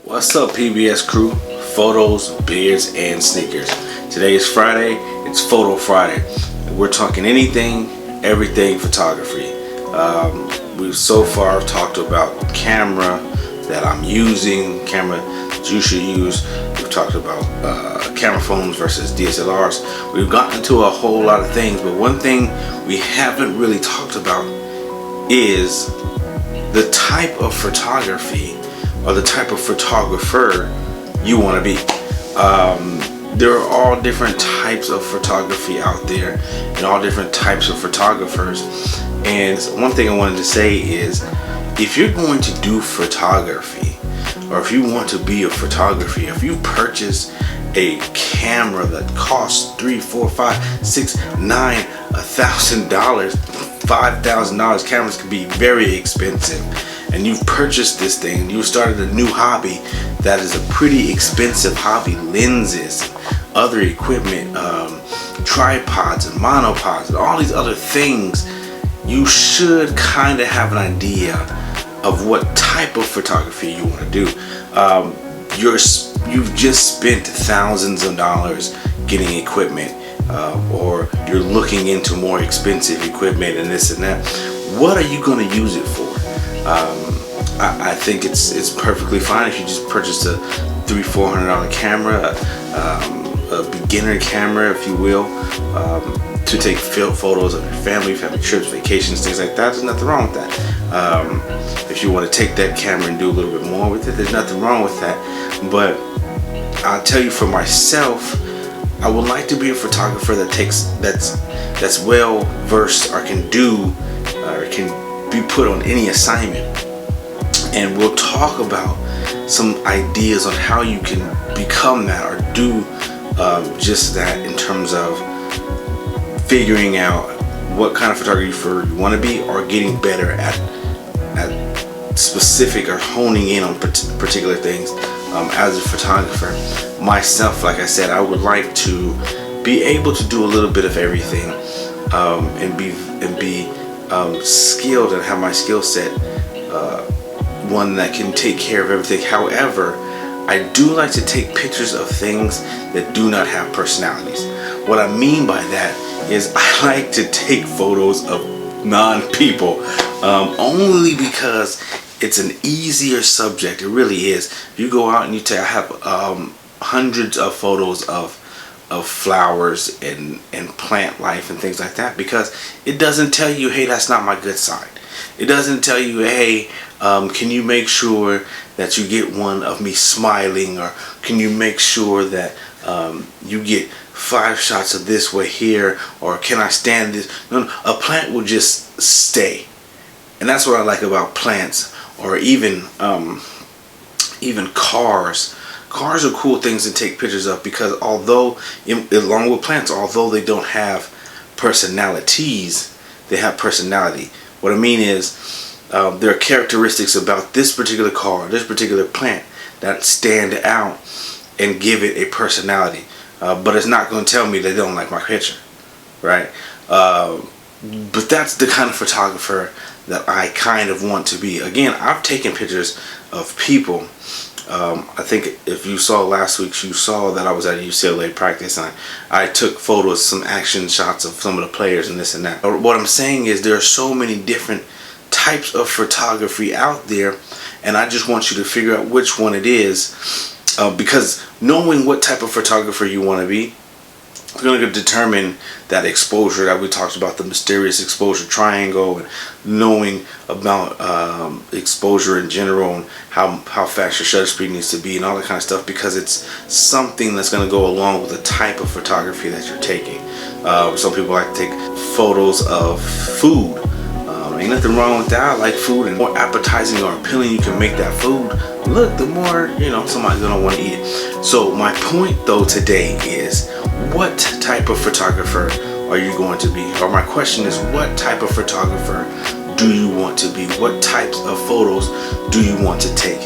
What's up, PBS crew? Photos, beards, and sneakers. Today is Friday. It's Foto Friday. We're talking anything, everything photography. We've so far talked about camera that I'm using, camera that you should use. We've talked about camera phones versus DSLRs. We've gotten into a whole lot of things, but one thing we haven't really talked about is the type of photography or the type of photographer you want to be. There are all different types of photography out there and all different types of photographers. And one thing I wanted to say is, if you're going to do photography, or if you want to be a photography, if you purchase a camera that costs $3, $4, $5, $6, $9, $1,000, $5,000, cameras can be very expensive, and you've purchased this thing and you started a new hobby that is a pretty expensive hobby, lenses, other equipment, tripods and monopods and all these other things, you should kind of have an idea of what type of photography you want to do. You've just spent thousands of dollars getting equipment, or you're looking into more expensive equipment and this and that. What are you going to use it for? I think it's perfectly fine if you just purchase a $300-$400 camera, a beginner camera, if you will, to take photos of your family trips, vacations, things like that. There's nothing wrong with that. If you want to take that camera and do a little bit more with it, there's nothing wrong with that. But I'll tell you, for myself, I would like to be a photographer that's well versed, or can do, or can be put on any assignment. And we'll talk about some ideas on how you can become that, or do just that, in terms of figuring out what kind of photographer you want to be, or getting better at specific, or honing in on particular things as a photographer. Myself, like I said, I would like to be able to do a little bit of everything, and be skilled, and have my skill set one that can take care of everything. However, I do like to take pictures of things that do not have personalities. What I mean by that is, I like to take photos of non-people, only because it's an easier subject. It really is. You go out and you take, I have hundreds of photos of flowers and plant life and things like that, because it doesn't tell you, hey, that's not my good side. It doesn't tell you, hey, can you make sure that you get one of me smiling, or can you make sure that you get 5 shots of this way here, or can I stand this? No, a plant will just stay. And that's what I like about plants, or even cars. Cars are cool things to take pictures of, because although, along with plants, although they don't have personalities, they have personality. What I mean is, there are characteristics about this particular car, this particular plant, that stand out and give it a personality. But it's not going to tell me they don't like my picture, right? But that's the kind of photographer that I kind of want to be. Again, I've taken pictures of people. I think if you saw last week, you saw that I was at a UCLA practice, and I took photos, some action shots of some of the players and this and that. What I'm saying is, there are so many different types of photography out there, and I just want you to figure out which one it is, because knowing what type of photographer you want to be is going to determine that exposure that we talked about, the mysterious exposure triangle, and knowing about exposure in general, and how fast your shutter speed needs to be, and all that kind of stuff, because it's something that's going to go along with the type of photography that you're taking. Some people like to take photos of food. Ain't nothing wrong with that. I like food, and the more appetizing or appealing you can make that food look, the more, somebody's gonna want to eat it. So my point though today is, what type of photographer are you going to be? Or my question is, what type of photographer do you want to be? What types of photos do you want to take?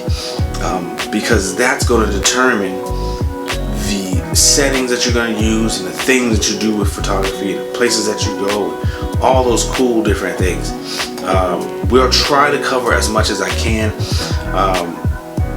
Because that's going to determine the settings that you're going to use, and the things that you do with photography, and the places that you go, all those cool different things. We'll try to cover as much as I can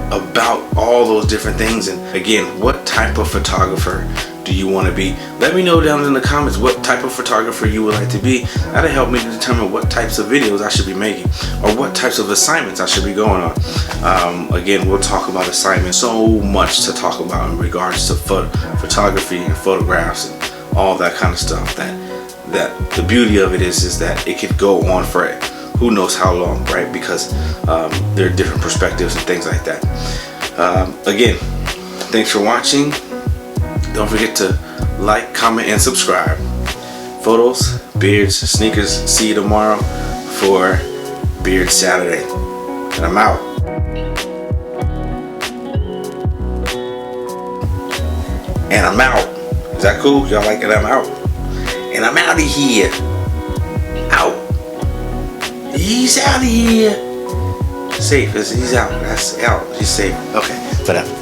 about all those different things. And again, what type of photographer do you want to be? Let me know down in the comments what type of photographer you would like to be. That'll help me to determine what types of videos I should be making or what types of assignments I should be going on. Again, we'll talk about assignments. So much to talk about in regards to photography and photographs and all that kind of stuff. That the beauty of it is that it could go on for who knows how long, right? Because there are different perspectives and things like that. Again, thanks for watching. Don't forget to like, comment, and subscribe. Photos, beards, sneakers. See you tomorrow for Beard Saturday. And I'm out. And I'm out. Is that cool? Y'all like it? I'm out. And I'm out of here. Out. He's out of here. Safe. He's out. That's out. He's safe. Okay. Whatever.